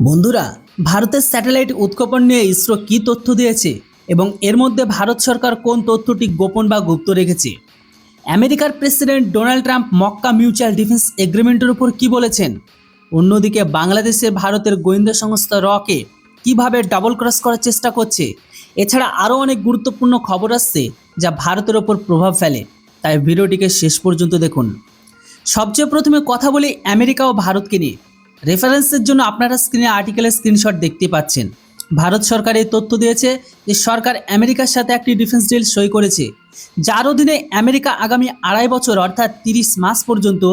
বন্ধুরা, ভারতের স্যাটেলাইট উৎক্ষেপণ নিয়ে ইসরো কী তথ্য দিয়েছে এবং এর মধ্যে ভারত সরকার কোন তথ্যটি গোপন বা গুপ্ত রেখেছে? আমেরিকার president Donald Trump Mecca mutual defence এগ্রিমেন্টের উপর কী বলেছেন? অন্যদিকে বাংলাদেশে ভারতের গোয়েন্দা সংস্থা রকে কিভাবে ডাবল ক্রস করার চেষ্টা করছে? এছাড়া আরও অনেক গুরুত্বপূর্ণ খবর আসছে যা ভারতের ওপর প্রভাব ফেলে, তাই ভিডিওটিকে শেষ পর্যন্ত দেখুন। সবচেয়ে প্রথমে কথা বলি আমেরিকা ও ভারতকে নিয়ে। রেফারেন্সের জন্য আপনারা স্ক্রিনে আর্টিকেলের স্ক্রিনশট দেখতে পাচ্ছেন। ভারত সরকার এই তথ্য দিয়েছে যে সরকার আমেরিকার সাথে একটি ডিফেন্স ডিল সই করেছে, যার অধীনে আমেরিকা আগামী 2.5 বছর অর্থাৎ 30 মাস পর্যন্ত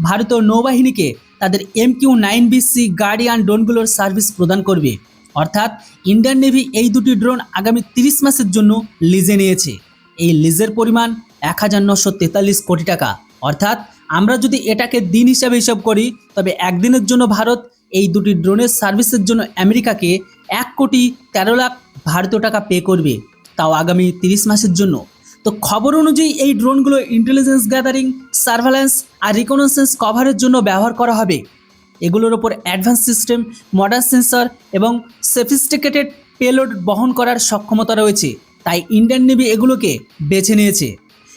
ভারতীয় নৌবাহিনীকে তাদের MQ-9B গার্ডিয়ান ড্রোনগুলোর সার্ভিস প্রদান করবে। অর্থাৎ ইন্ডিয়ান নেভি এই দুটি ড্রোন আগামী 30 মাসের জন্য লিজে নিয়েছে। এই লিজের পরিমাণ 1943 কোটি টাকা। অর্থাৎ আমরা যদি এটাকে দিন হিসাবে হিসাব করি, তবে একদিনের জন্য ভারত এই দুটি ড্রোনের সার্ভিসের জন্য আমেরিকাকে 1,13,00,000 ভারতীয় টাকা পে করবে, তাও আগামী 30 মাসের জন্য। তো খবর অনুযায়ী এই ড্রোনগুলো ইন্টেলিজেন্স গ্যাদারিং, সার্ভেলেন্স আর রিকনেসেন্স কভারের জন্য ব্যবহার করা হবে। এগুলোর ওপর অ্যাডভান্স সিস্টেম, মডার্ন সেন্সর এবং সফিস্টিকেটেড পেলোড বহন করার সক্ষমতা রয়েছে, তাই ইন্ডিয়ান নেভি এগুলোকে বেছে নিয়েছে।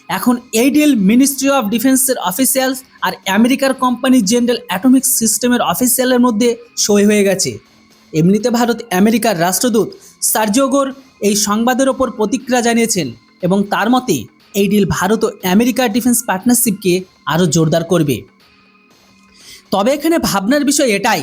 এখন এই ডিল মিনিস্ট্রি অফ ডিফেন্সের অফিসিয়ালস আর আমেরিকার কোম্পানি জেনারেল অ্যাটমিক সিস্টেমের অফিসিয়ালের মধ্যে সই হয়ে গেছে। এমনিতে ভারত আমেরিকার রাষ্ট্রদূত সার্জিও গোর এই সংবাদের ওপর প্রতিক্রিয়া জানিয়েছেন এবং তার মতে এই ডিল ভারত ও আমেরিকার ডিফেন্স পার্টনারশিপকে আরও জোরদার করবে। তবে এখানে ভাবনার বিষয় এটাই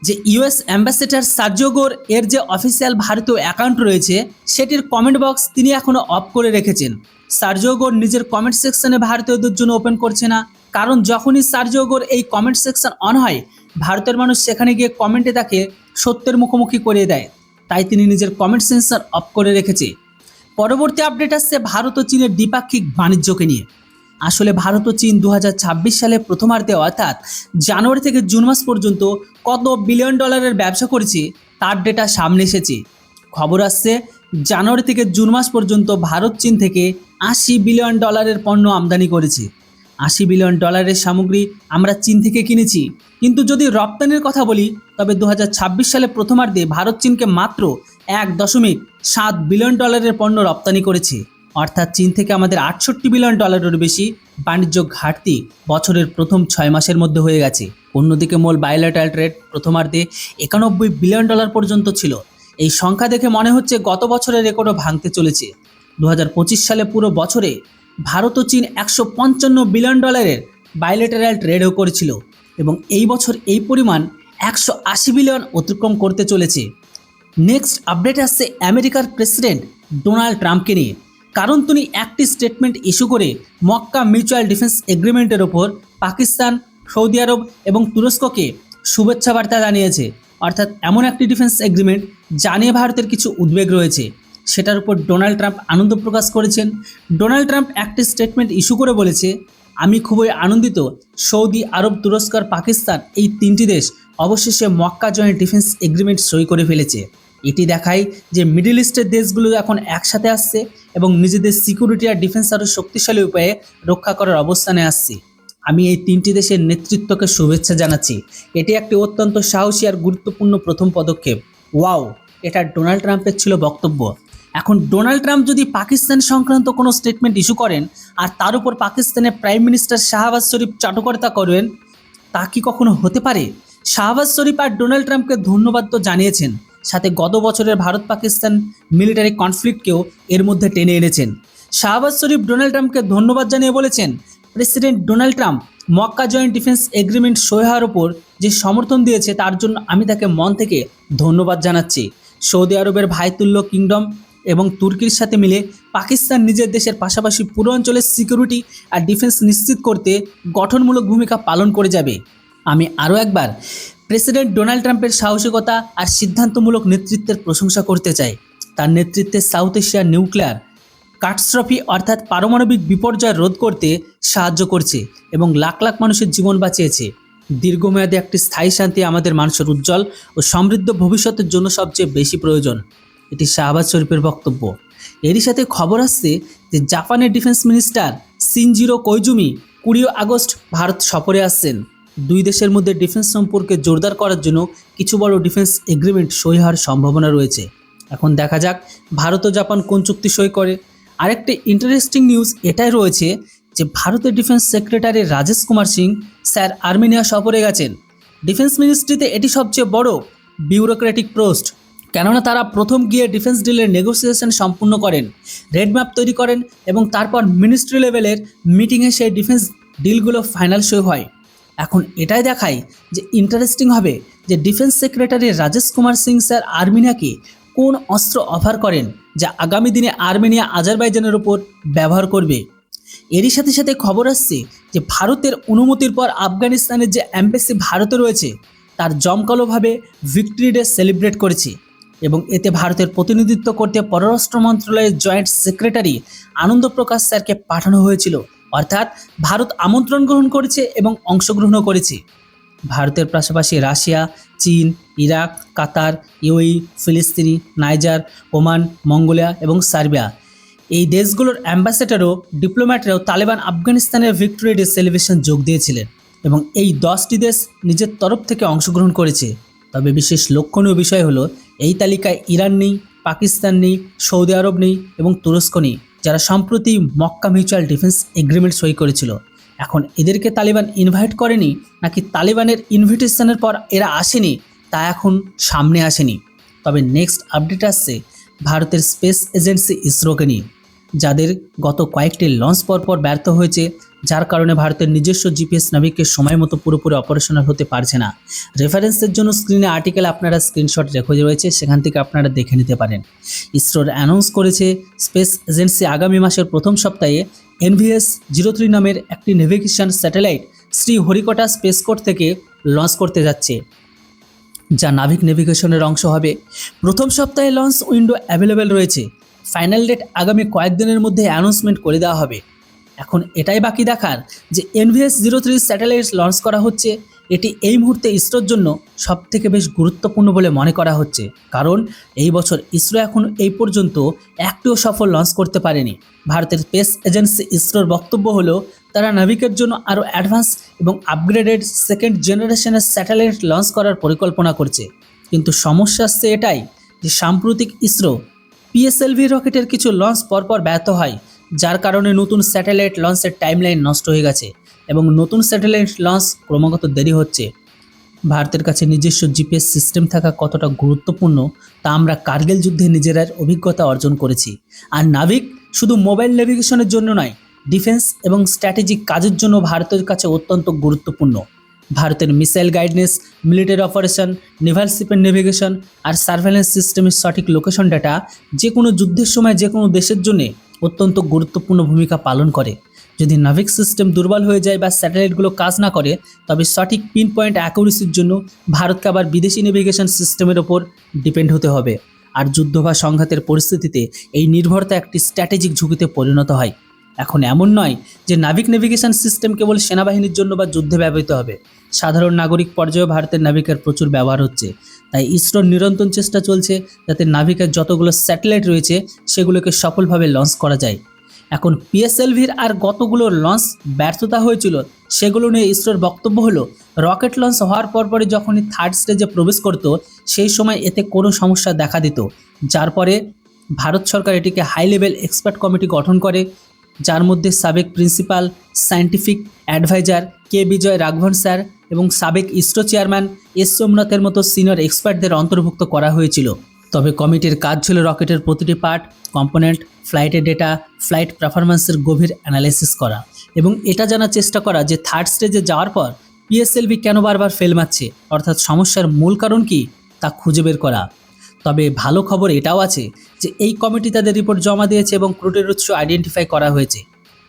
যে ইউএস অ্যাম্বাসেডর সার্জিও গোর এর যে অফিসিয়াল ভারতীয় অ্যাকাউন্ট রয়েছে সেটির কমেন্ট বক্স তিনি এখনও অফ করে রেখেছেন। সার্জিও গোর নিজের কমেন্ট সেকশনে ভারতীয়দের জন্য ওপেন করছে না, কারণ যখনই সার্জিও গোর এই কমেন্ট সেকশন অন হয়, ভারতের মানুষ সেখানে গিয়ে কমেন্টে তাকে সত্যের মুখোমুখি করিয়ে দেয়, তাই তিনি নিজের কমেন্ট সেকশন অফ করে রেখেছে। পরবর্তী আপডেট আসছে ভারত ও চীনের দ্বিপাক্ষিক বাণিজ্যকে নিয়ে। আসলে ভারত ও চীন 2026 সালে প্রথমার্ধে অর্থাৎ জানুয়ারি থেকে জুন মাস পর্যন্ত কত বিলিয়ন ডলারের ব্যবসা করেছে তার ডেটা সামনে এসেছে। খবর আসছে জানুয়ারি থেকে জুন মাস পর্যন্ত ভারত চীন থেকে 80 বিলিয়ন ডলারের পণ্য আমদানি করেছে। 80 বিলিয়ন ডলারের সামগ্রী আমরা চীন থেকে কিনেছি। কিন্তু যদি রপ্তানির কথা বলি, তবে 2026 সালে প্রথমার্ধে ভারত চীনকে মাত্র 1.7 বিলিয়ন ডলারের পণ্য রপ্তানি করেছে। অর্থাৎ চীন থেকে আমাদের 68 বিলিয়ন ডলারের বেশি বাণিজ্য ঘাটতি বছরের প্রথম 6 মাসের মধ্যে হয়ে গেছে। অন্যদিকে মূল বায়োলেটারাল ট্রেড প্রথমার্ধে 91 বিলিয়ন ডলার পর্যন্ত ছিল। এই সংখ্যা দেখে মনে হচ্ছে গত বছরের রেকর্ডও ভাঙতে চলেছে। 2025 সালে পুরো বছরে ভারত ও চীন 155 বিলিয়ন ডলারের বায়োলেটারাল ট্রেডও করেছিল এবং এই বছর এই পরিমাণ 180 বিলিয়ন অতিক্রম করতে চলেছে। নেক্সট আপডেট আসছে আমেরিকার প্রেসিডেন্ট ডোনাল্ড ট্রাম্পকে নিয়ে, কারণ তিনি একটি স্টেটমেন্ট ইস্যু করে মক্কা মিউচুয়াল ডিফেন্স এগ্রিমেন্টের ওপর পাকিস্তান, সৌদি আরব এবং তুরস্ককে শুভেচ্ছা বার্তা জানিয়েছে। অর্থাৎ এমন একটি ডিফেন্স এগ্রিমেন্ট যা নিয়ে ভারতের কিছু উদ্বেগ রয়েছে, সেটার উপর ডোনাল্ড ট্রাম্প আনন্দ প্রকাশ করেছেন। ডোনাল্ড ট্রাম্প একটি স্টেটমেন্ট ইস্যু করে বলেছে, আমি খুবই আনন্দিত সৌদি আরব, তুরস্ক আর পাকিস্তান এই 3টি দেশ অবশেষে মক্কা জয়েন্ট ডিফেন্স এগ্রিমেন্ট সই করে ফেলেছে। এটি দেখায় যে মিডল ইস্টের দেশগুলো এখন একসাথে আসছে এবং নিজেদের সিকিউরিটি আর ডিফেন্স আরও শক্তিশালী উপায়ে রক্ষা করার অবস্থানে আসছে। আমি এই 3টি দেশের নেতৃত্বকে শুভেচ্ছা জানাচ্ছি। এটি একটি অত্যন্ত সাহসী আর গুরুত্বপূর্ণ প্রথম পদক্ষেপ। ওয়াও, এটা ডোনাল্ড ট্রাম্পের ছিল বক্তব্য। এখন ডোনাল্ড ট্রাম্প যদি পাকিস্তান সংক্রান্ত কোনো স্টেটমেন্ট ইস্যু করেন আর তার উপর পাকিস্তানের প্রাইম মিনিস্টার শাহবাজ শরীফ চাটুকারিতা করবেন, তা কি কখনো হতে পারে? শাহবাজ শরীফ আর ডোনাল্ড ট্রাম্পকে ধন্যবাদ তো জানিয়েছেন, সাথে গত বছরের ভারত পাকিস্তান মিলিটারি কনফ্লিক্টকেও এর মধ্যে টেনে এনেছেন। শাহবাজ শরীফ ডোনাল্ড ট্রাম্পকে ধন্যবাদ জানিয়ে বলেছেন, president Donald Trump Mecca joint defence agreement সই হওয়ার ওপর যে সমর্থন দিয়েছে তার জন্য আমি তাকে মন থেকে ধন্যবাদ জানাচ্ছি। সৌদি আরবের ভাইতুল্য কিংডম এবং তুর্কির সাথে মিলে পাকিস্তান নিজের দেশের পাশাপাশি পুরো অঞ্চলের সিকিউরিটি আর ডিফেন্স নিশ্চিত করতে গঠনমূলক ভূমিকা পালন করে যাবে। আমি আরও একবার প্রেসিডেন্ট ডোনাল্ড ট্রাম্পের সাহসিকতা আর সিদ্ধান্তমূলক নেতৃত্বের প্রশংসা করতে চাই। তার নেতৃত্বে সাউথ এশিয়ার নিউক্লিয়ার ক্যাটাস্ট্রফি অর্থাৎ পারমাণবিক বিপর্যয় রোধ করতে সাহায্য করছে এবং লাখ লাখ মানুষের জীবন বাঁচিয়েছে। দীর্ঘমেয়াদে একটি স্থায়ী শান্তি আমাদের মানুষের উজ্জ্বল ও সমৃদ্ধ ভবিষ্যতের জন্য সবচেয়ে বেশি প্রয়োজন। এটি শাহবাজ শরীফের বক্তব্য। এরই সাথে খবর আসছে যে জাপানের defence minister Shinjiro Koizumi 20 August Bharat সফরে আসছেন। দুই দেশের মধ্যে ডিফেন্স সম্পর্কে জোরদার করার জন্য কিছু বড় ডিফেন্স এগ্রিমেন্ট সই হওয়ার সম্ভাবনা রয়েছে। এখন দেখা যাক ভারত ও জাপান কোন চুক্তি সই করে। আরেকটি ইন্টারেস্টিং নিউজ এটাই রয়েছে যে ভারতের defence secretary Rajesh Kumar Singh sir Armenia সফরে গেছেন। ডিফেন্স মিনিস্ট্রিতে এটি সবচেয়ে বড় বিউরোক্রেটিক পোস্ট, কেননা তারা প্রথম গিয়ে ডিফেন্স ডিলের নেগোসিয়েশন সম্পূর্ণ করেন, রেড ম্যাপ তৈরি করেন এবং তারপর মিনিস্ট্রি লেভেলের মিটিংয়ে সেই ডিফেন্স ডিলগুলো ফাইনাল সই হয়। এখন এটাই দেখায় যে ইন্টারেস্টিং হবে যে defence secretary Rajesh Kumar Singh sir আর্মেনিয়াকে কোন অস্ত্র অফার করেন যা আগামী দিনে আর্মেনিয়া আজারবাইজানের উপর ব্যবহার করবে। এরই সাথে সাথে খবর আসছে যে ভারতের অনুমতির পর আফগানিস্তানের যে অ্যাম্বাসি ভারতে রয়েছে তার জমকালোভাবে ভিক্টরি ডে সেলিব্রেট করেছে এবং এতে ভারতের প্রতিনিধিত্ব করতে পররাষ্ট্র মন্ত্রণালয়ের জয়েন্ট সেক্রেটারি আনন্দ প্রকাশ স্যারকে পাঠানো হয়েছিল। অর্থাৎ ভারত আমন্ত্রণ গ্রহণ করেছে এবং অংশগ্রহণও করেছে। ভারতের পাশাপাশি রাশিয়া, চীন, ইরাক, কাতার, ইউএই, ফিলিস্তিনি, নাইজার, ওমান, মঙ্গোলিয়া এবং সার্বিয়া এই দেশগুলোর অ্যাম্বাসেডারও ডিপ্লোম্যাটরাও তালেবান আফগানিস্তানের ভিক্টোরি ডে সেলিব্রেশন যোগ দিয়েছিলেন এবং এই 10টি দেশ নিজের তরফ থেকে অংশগ্রহণ করেছে। তবে বিশেষ লক্ষণীয় বিষয় হলো এই তালিকায় ইরান নেই, পাকিস্তান নেই, সৌদি আরব নেই এবং তুরস্ক নেই, যারা সম্প্রতি মক্কা মিউচুয়াল ডিফেন্স এগ্রিমেন্ট সই করেছিল। এখন এদেরকে তালিবান ইনভাইট করেনি নাকি তালিবানের ইনভিটেশনের পর এরা আসেনি তা এখন সামনে আসেনি। তবে নেক্সট আপডেট আসছে ভারতের স্পেস এজেন্সি ইসরোকে নিয়ে, যাদের গত কয়েকটি লঞ্চ পরপর ব্যর্থ হয়েছে, যার কারণে ভারতের নিজস্ব জিপিএস নাভিকের সময় মতো পুরোপুরি অপারেশনাল হতে পারছে না। রেফারেন্সের জন্য স্ক্রিনে আর্টিকেল আপনারা স্ক্রিনশট রেখে রয়েছে, সেখান থেকে আপনারা দেখে নিতে পারেন। ইসরোর অ্যানাউন্স করেছে স্পেস এজেন্সি আগামী মাসের প্রথম সপ্তাহে NVS-03 নামের একটি নেভিগেশন স্যাটেলাইট শ্রীহরিকোটা স্পেসকোর্ট থেকে লঞ্চ করতে যাচ্ছে, যা নাভিক নেভিগেশনের অংশ হবে। প্রথম সপ্তাহে লঞ্চ উইন্ডো অ্যাভেলেবেল রয়েছে। ফাইনাল ডেট আগামী কয়েকদিনের মধ্যে অ্যানাউন্সমেন্ট করে দেওয়া হবে। এখন এটাই বাকি দেখার যে NVS-03 স্যাটেলাইট লঞ্চ করা হচ্ছে, এটি এই মুহূর্তে ইসরোর জন্য সবথেকে বেশ গুরুত্বপূর্ণ বলে মনে করা হচ্ছে, কারণ এই বছর ইসরো এখন এই পর্যন্ত একটিও সফল লঞ্চ করতে পারেনি। ভারতের স্পেস এজেন্সি ইসরোর বক্তব্য হলো তারা নাভিকের জন্য আরও অ্যাডভান্স এবং আপগ্রেডেড সেকেন্ড জেনারেশনের স্যাটেলাইট লঞ্চ করার পরিকল্পনা করছে। কিন্তু সমস্যা আসছে এটাই যে সাম্প্রতিক ইসরো PSLV রকেটের কিছু লঞ্চ পরপর ব্যর্থ হয়, যার কারণে নতুন স্যাটেলাইট লঞ্চের টাইমলাইন নষ্ট হয়ে গেছে এবং নতুন স্যাটেলাইট লঞ্চ ক্রমাগত দেরি হচ্ছে। ভারতের কাছে নিজস্ব জিপিএস সিস্টেম থাকা কতটা গুরুত্বপূর্ণ তা আমরা কার্গিল যুদ্ধে নিজেরার অভিজ্ঞতা অর্জন করেছি। আর নাভিক শুধু মোবাইল নেভিগেশনের জন্য নয়, ডিফেন্স এবং স্ট্র্যাটেজিক কাজের জন্য ভারতের কাছে অত্যন্ত গুরুত্বপূর্ণ। ভারতের missile guidance, military operation, naval শিপের নেভিগেশন আর সার্ভেলেন্স সিস্টেমের সঠিক লোকেশন ডাটা যে কোনো যুদ্ধের সময় যে কোনো দেশের জন্য অত্যন্ত গুরুত্বপূর্ণ ভূমিকা পালন করে। যদি নাভিক সিস্টেম দুর্বল হয়ে যায় বা স্যাটেলাইটগুলো কাজ না করে, তবে সঠিক পিন পয়েন্ট অ্যাকুরেসির জন্য ভারতকে আবার বিদেশি নেভিগেশন সিস্টেমের ওপর ডিপেন্ড হতে হবে। আর যুদ্ধ বা সংঘাতের পরিস্থিতিতে এই নির্ভরতা একটি স্ট্র্যাটেজিক ঝুঁকিতে পরিণত হয়। এখন এমন নয় যে নাভিক নেভিগেশন সিস্টেম কেবল সেনাবাহিনীর জন্য বা যুদ্ধে ব্যবহৃত হবে, সাধারণ নাগরিক পর্যায়েও ভারতের নাভিকের প্রচুর ব্যবহার হচ্ছে। তাই ইসরোর নিরন্তর চেষ্টা চলছে যাতে নাভিকের যতগুলো স্যাটেলাইট রয়েছে সেগুলোকে সফলভাবে লঞ্চ করা যায়। এখন PSLVর আর কতগুলো লঞ্চ ব্যর্থতা হয়েছিল সেগুলো নিয়ে ইসরোর বক্তব্য হলো রকেট লঞ্চ হওয়ার পরপরই যখনই থার্ড স্টেজে প্রবেশ করত সেই সময় এতে কোনো সমস্যা দেখা দিত, যার পরে ভারত সরকার এটিকে হাই লেভেল এক্সপার্ট কমিটি গঠন করে, যার মধ্যে সাবেক প্রিন্সিপাল সায়েন্টিফিক অ্যাডভাইজার কে বিজয় রাঘবন স্যার এবং সাবেক ইসরো চেয়ারম্যান S সোমনাথের মতো সিনিয়র এক্সপার্টদের অন্তর্ভুক্ত করা হয়েছিল। তবে কমিটির কাজ ছিল রকেটের প্রতিটি পার্ট, কম্পোনেন্ট, ফ্লাইটের ডেটা, ফ্লাইট পারফরম্যান্সের গভীর অ্যানালাইসিস করা এবং এটা জানার চেষ্টা করা যে থার্ড স্টেজে যাওয়ার পর PSLV কেন বারবার ফেল মারছে, অর্থাৎ সমস্যার মূল কারণ কি তা খুঁজে বের করা। তবে ভালো খবর এটাও আছে যে এই কমিটি তাদের রিপোর্ট জমা দিয়েছে এবং ত্রুটির উৎস আইডেন্টিফাই করা হয়েছে।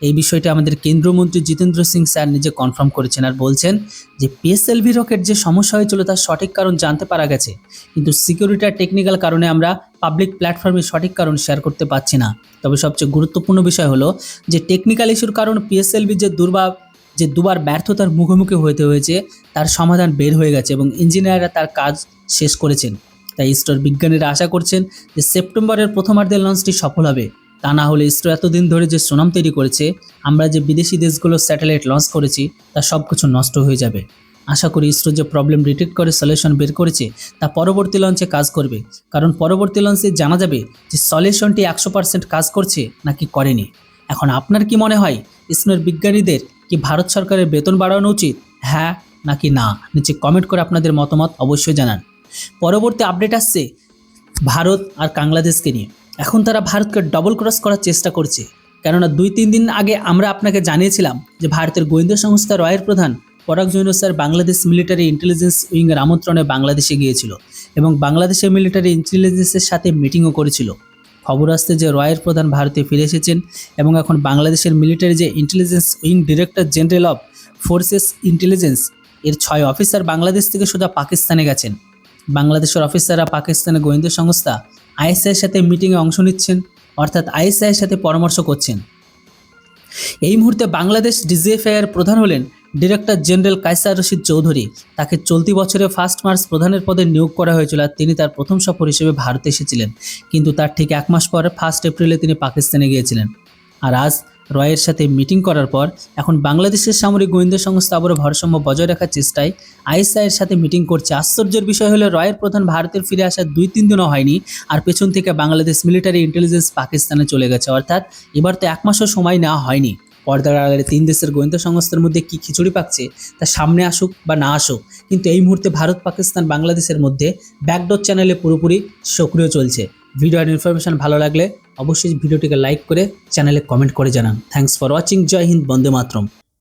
এই বিষয়টি আমাদের কেন্দ্রীয় মন্ত্রী জিতেন্দ্র সিং স্যার নিজে কনফার্ম করেছেন আর বলছেন যে PSLV রকেট যে সমস্যা হয়েছিল তার সঠিক কারণ জানতে পারা গেছে, কিন্তু সিকিউরিটি আর টেকনিক্যাল কারণে আমরা পাবলিক প্ল্যাটফর্মে সঠিক কারণ শেয়ার করতে পারছি না। তবে সবচেয়ে গুরুত্বপূর্ণ বিষয় হলো যে টেকনিক্যাল ইস্যুর কারণ PSLV যে দুবার ব্যর্থতার মুখোমুখি হতে হয়েছে তার সমাধান বের হয়ে গেছে এবং ইঞ্জিনিয়াররা তার কাজ শেষ করেছেন। তাই ইসরোর বিজ্ঞানীরা আশা করছেন যে সেপ্টেম্বরের প্রথমার্ধে লঞ্চটি সফল হবে। তা না হলে ইসরো এতদিন ধরে যে সুনাম তৈরি করেছে, আমরা যে বিদেশি দেশগুলোর স্যাটেলাইট লঞ্চ করেছি তা সব কিছু নষ্ট হয়ে যাবে। আশা করি ইসরো যে প্রবলেম ডিটেক্ট করে সলিউশন বের করেছে তা পরবর্তী লঞ্চে কাজ করবে, কারণ পরবর্তী লঞ্চে জানা যাবে যে সলিউশনটি 100% কাজ করছে নাকি করেনি। এখন আপনার কি মনে হয়, ইসরোর বিজ্ঞানীদের কি ভারত সরকারের বেতন বাড়ানো উচিত, হ্যাঁ নাকি না? নিচে কমেন্ট করে আপনাদের মতামত অবশ্যই জানান। পরবর্তী আপডেট আসছে ভারত আর বাংলাদেশকে নিয়ে। এখন তারা ভারতকে ডবল ক্রস করার চেষ্টা করছে, কেননা 2-3 দিন আগে আমরা আপনাকে জানিয়েছিলাম যে ভারতের গোয়েন্দা সংস্থা রয়ের প্রধান Parag Jain sir Bangladesh military intelligence উইংয়ের আমন্ত্রণে বাংলাদেশে গিয়েছিল এবং বাংলাদেশের মিলিটারি ইন্টেলিজেন্সের সাথে মিটিংও করেছিল। খবর আসছে যে রয়ের প্রধান ভারতে ফিরে এসেছেন এবং এখন বাংলাদেশের মিলিটারি যে intelligence wing director general of forces intelligence এর 6 অফিসার বাংলাদেশ থেকে সোজা পাকিস্তানে গেছেন। বাংলাদেশের অফিসাররা পাকিস্তানের গোয়েন্দা সংস্থা আইএসআইয়ের সাথে মিটিংয়ে অংশ নিচ্ছেন, অর্থাৎ আইএসআইয়ের সাথে পরামর্শ করছেন। এই মুহূর্তে বাংলাদেশ ডিজিএফআই এর প্রধান হলেন ডিরেক্টর জেনারেল কায়সার রশিদ চৌধুরী। তাকে চলতি বছরে 1 মার্চ প্রধানের পদে নিয়োগ করা হয়েছিল আর তিনি তার প্রথম সফর হিসেবে ভারতে এসেছিলেন, কিন্তু তার ঠিক 1 মাস পর 1 এপ্রিলে তিনি পাকিস্তানে গিয়েছিলেন। আর আজ রয়ের সাথে মিটিং করার পর এখন বাংলাদেশের সামরিক গোয়েন্দা সংস্থা আবারও ভারসাম্য বজায় রাখার চেষ্টায় আইএসআইয়ের সাথে মিটিং করছে। আশ্চর্যের বিষয় হলো রয়ের প্রধান ভারতের ফিরে আসার 2-3 দিনও হয়নি আর পেছন থেকে বাংলাদেশ মিলিটারি ইন্টেলিজেন্স পাকিস্তানে চলে গেছে, অর্থাৎ এবার তো 1 মাসও সময় নেওয়া হয়নি। পর্দার আড়ালে 3 দেশের গোয়েন্দা সংস্থার মধ্যে কি খিচুড়ি পাকছে তা সামনে আসুক বা না আসুক, কিন্তু এই মুহূর্তে ভারত পাকিস্তান বাংলাদেশের মধ্যে ব্যাকডোর চ্যানেলে পুরোপুরি সক্রিয় চলছে। ভিডিও আর ইনফরমেশন ভালো লাগলে অবশ্যই ভিডিওটিকে লাইক করে চ্যানেলে কমেন্ট করে জানান। Thanks for watching. জয় হিন্দ, বন্দে মাতরম।